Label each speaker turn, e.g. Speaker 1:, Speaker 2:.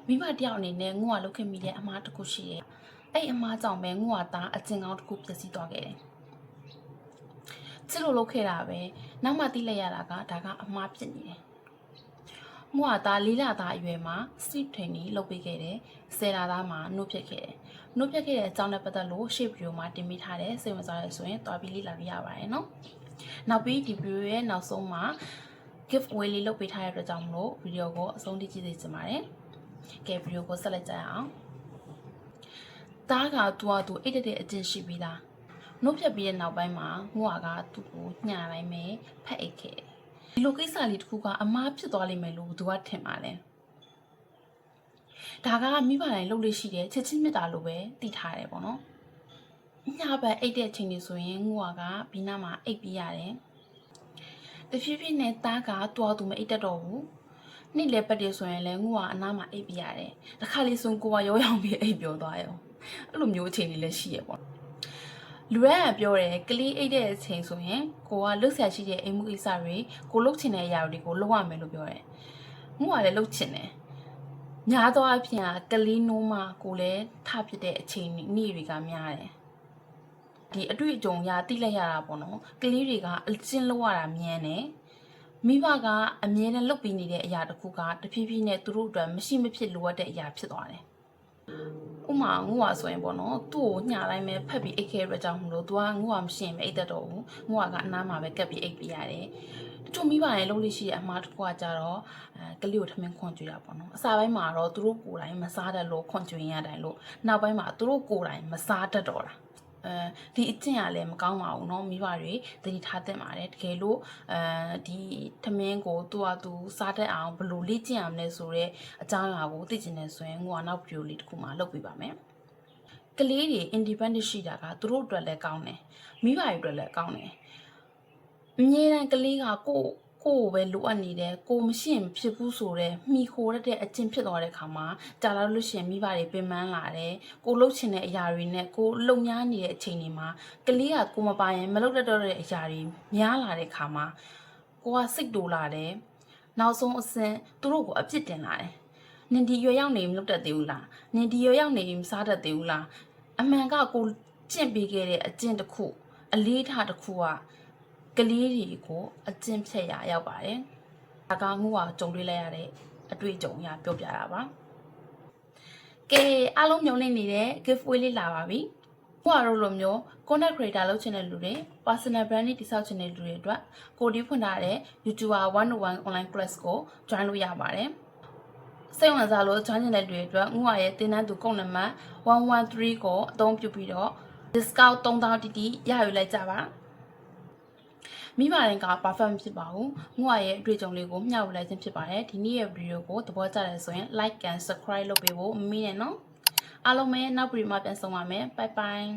Speaker 1: မိဘတယောက်အနေနဲ့ငို့ကလုပ်ခဲ့မိတဲ့အမှားတစ်ခုရှိတယ်အဲ့အမှားကြောင့်ပဲငို့ကသားအကျဉ်းကောင်းတစ်ခုပျက်စီးသွားခဲ့တယ်ချစ်လို့လုပ်ခဲ့တာပဲနောက်မှသိလိုက်ရတာကဒါကအမှားဖြစ်နေတယ်ငို့ကသား၄လသားအရွယ်မှာ sleep training လုပ်ပေးခဲ့တယ်10လသားမှာနှုတ်ဖြတ်ခဲ့တယ်နှုတ်ဖြတ်ခဲ့တဲ့အကြောင်းနဲ့ပတ်သက်လို့ရှေ့ဗီဒီယိုမှာတင်ပြထားတယ်စိတ်ဝင်စားရဆိုရင်တွားပြီးလေ့လာလို့ရပါတယ်နော်နောက်ပြီးဒီဗီဒီယိုရဲ့နောက်ဆုံးမှာ giveaway လေးလုပ်ပေးထားတဲ့အတွက်ကြောင့်မလို့ဗီဒီယိုကိုအဆုံးထိကြည့်စေချင်ပါတယ်ကဲဗီဒီယိုကိုဆက်လက်ကြရအောင်သားကသူအိတ်တဲ့အကျင့်ရှိပြီးသားနှုတ်ဖြတ်ပြီးတဲ့နောက်ပိုင်းမှာငို့ကသူ့ကိုညှာတိုင်းပဲဖက်အိတ်ခဲ့ဒီလိုကိစ္စလေးတစ်ခုကအမှားဖြစ်သွားလိမ့်မယ်လို့သူကထင်ပါလဲဒါကမိဘတိုင်းလုပ်လို့ရှိတဲ့ချစ်ချင်းမြတ်တာလို့ပဲသိထားတယ်ပေါ့နော်ညဘက်အိတ်တဲ့အချိန်တွေဆိုရင်ငို့ကဘီနာမှာအိတ်ပြီးရတယ်တဖြည်းဖြည်းနဲ့သားကသူမအိတ်တတ်တော့ဘူးနေ့လေပတ်တယ်ဆိုရင်လည်းငို့ကအနားမှာအိတ်ပြီးရတယ်တစ်ခါလေးဆိုကိုကရောရောင်ပြီးအိတ်ပြောသွားရောအဲ့လိုမျိုးအချိန်တွေလည်းရှိရပေါ့လူရန်ကပြောတယ်ကလေးအိတ်တဲ့အချိန်ဆိုရင်ကိုကလှုပ်ရှားရှိတဲ့အိမ်မှုကိစ္စတွေကိုလှုပ်ချင်တဲ့အရာတွေကိုလုပ်ရမယ်လို့ပြောတယ်ငို့ကလည်းလှုပ်ချင်တယ်ညားသွားအပြင်ကလေးနိုးမှကိုလည်းထဖြစ်တဲ့အချိန်နေ့တွေကများတယ်ဒီအတွေ့အကြုံရတိလိုက်ရတာပေါ့နော်ကလေးတွေကအကျဉ်းလောက်ရတာမြင်တယ်မိဘကအမြဲတမ်းလုပ်ပြီးနေတဲ့အရာတစ်ခုကတဖြည်းဖြည်းနဲ့သူတို့အတွက်မရှိမဖြစ်လိုအပ်တဲ့အရာဖြစ်သွားတယ်ဥမာငို့ဆိုရင်ပေါ့နော်သူ့ကိုညှာတိုင်းပဲဖက်ပြီးအိတ်ခဲရတဲ့ကြောင့်မလို့သူကငို့မရှိရင်မအိတ်တတ်တော့ဘူးငို့ကအနားမှာပဲကပ်ပြီးအိတ်ပြရတယ်တချို့မိဘတွေလုံးလေးရှိတဲ့အမှားတစ်ခုကကြတော့ကလေးကိုထမင်းခွန်ကြွေးတာပေါ့နော်အစားပိုင်းမှာတော့သူတို့ကိုယ်တိုင်မစားတတ်လို့ခွန်ကြွေးရတိုင်းလို့နောက်ပိုင်းမှာသူတို့ကိုယ်တိုင်မစားတတ်တော့တာဒီအကျင့်ကလည်းမကောင်းပါဘူးเนาะမိဘတွေသတိထားသင့်ပါတယ်တကယ်လို့ဒီထမင်းကိုသူစားတတ်အောင်ဘယ်လိုလေ့ကျင့်ရမလဲဆိုတော့အကြောင်းအရာကိုသိချင်တယ်ဆိုရင်ငို့ကနောက်ဗီဒီယိုလေးတစ်ခုမှလုပ်ပြပါမယ်ကလေးတွေ independent ရှိတာကသူတို့အတွက်လည်းကောင်းတယ်မိဘတွေအတွက်လည်းကောင်းတယ်အမြဲတမ်းကလေးကကိုပဲလိုအပ်နေတယ်ကိုမရှိရင်ဖြစ်ဘူးဆိုတော့မိခိုရတဲ့အကျင့်ဖြစ်သွားတဲ့ခါမှာကြာလာလို့ရှိရင်မိဘတွေပင်ပန်းလာတယ်ကိုလှုပ်ချင်တဲ့အရာတွေနဲ့ကိုလုံများနေတဲ့အချိန်တွေမှာကလေးကကိုမပါရင်မလုပ်တတ်တော့တဲ့အရာတွေများလာတဲ့ခါမှာကိုကစိတ်တူလာတယ်နောက်ဆုံးအဆင့်သူတို့ကိုအပြစ်တင်လာတယ်နင်ဒီရွယ်ရောက်နေမလုပ်တတ်သေးဘူးလားနင်ဒီရွယ်ရောက်နေမစားတတ်သေးဘူးလားအမှန်ကကိုကျင့်ပေးခဲ့တဲ့အကျင့်တစ်ခုအလေးထားတစ်ခုကလေးတွေကိုအကျင့်ဖြတ်ရရောက်ပါတယ်။ဒါကငို့ကကြုံတွေ့လိုက်ရတဲ့အတွေ့အကြုံအရပြောပြတာပါ။ကဲအားလုံးညုံနေနေတဲ့ giveaway လေးလာပါပြီ။ငို့ကတော့လိုမျိုး content creator လုပ်ချင်တဲ့လူတွေ personal branding တည်ဆောက်ချင်တဲ့လူတွေအတွက်ကိုဒီဖွင့်ထားတဲ့ YouTuber 101 online class ကို join လို့ရပါတယ်။စိတ်ဝင်စားလို့ join ချင်တဲ့လူတွေအတွက်ငို့ရဲ့သင်တန်းသူကုတ်နံပါတ်113ကိုအသုံးပြုပြီးတော့ discount 3000တိတိရယူလိုက်ကြပါ။မိဘတိုင်းက perfect ဖြစ်ပါဘူးငို့ရဲ့အတွေ့အကြုံလေးကိုမျှဝေလိုက်ခြင်းဖြစ်ပါတယ်ဒီနေ့ရဲ့ဗီဒီယိုကိုသဘောကျတယ်ဆိုရင် like and subscribe လုပ်ပေးဖို့မမေ့နဲ့နော်အားလုံးပဲနောက်ဗီဒီယိုမှာပြန်ဆုံပါမယ် bye bye